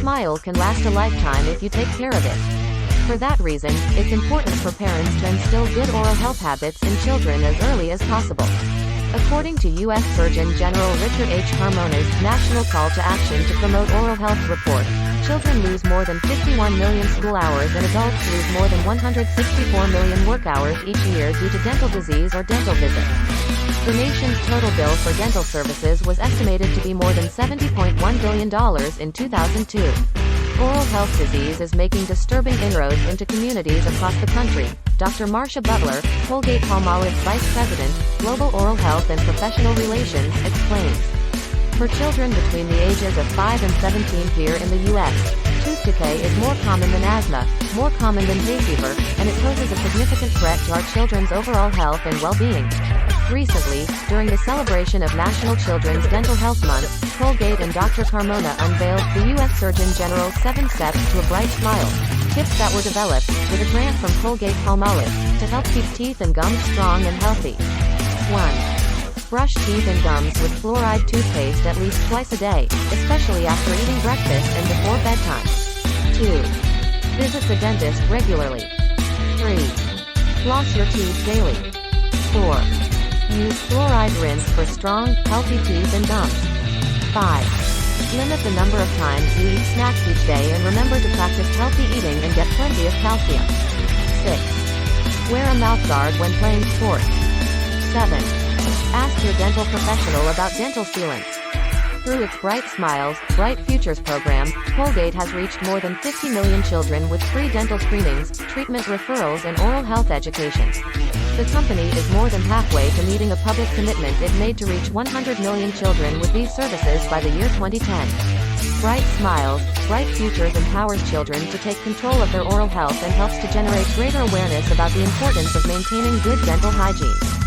smile can last a lifetime if you take care of it. For that reason, it's important for parents to instill good oral health habits in children as early as possible. According to U.S. Surgeon General Richard H. Carmona's National Call to Action to Promote Oral Health report, children lose more than 51 million school hours and adults lose more than 164 million work hours each year due to dental disease or dental visits. The nation's total bill for dental services was estimated to be more than $70.1 billion in 2002. Oral health disease is making disturbing inroads into communities across the country, Dr. Marsha Butler, Colgate-Palmolive Vice President, Global Oral Health and Professional Relations, explains. For children between the ages of 5 and 17 here in the U.S., tooth decay is more common than asthma, more common than hay fever, and it poses a significant threat to our children's overall health and well-being. Recently, during the celebration of National Children's Dental Health Month, Colgate and Dr. Carmona unveiled the U.S. Surgeon General's 7 Steps to a Bright Smile tips that were developed, with a grant from Colgate-Palmolive, to help keep teeth and gums strong and healthy. 1. Brush teeth and gums with fluoride toothpaste at least twice a day, especially after eating breakfast and before bedtime. 2. Visit the dentist regularly. 3. Floss your teeth daily. 4. Use fluoride rinse for strong, healthy teeth and gums. 5. Limit the number of times you eat snacks each day and remember to practice healthy eating and get plenty of calcium. 6. Wear a mouthguard when playing sports. 7. Ask your dental professional about dental sealants. Through its Bright Smiles, Bright Futures program, Colgate has reached more than 50 million children with free dental screenings, treatment referrals and oral health education. The company is more than halfway to meeting a public commitment it made to reach 100 million children with these services by the year 2010. Bright Smiles, Bright Futures empowers children to take control of their oral health and helps to generate greater awareness about the importance of maintaining good dental hygiene.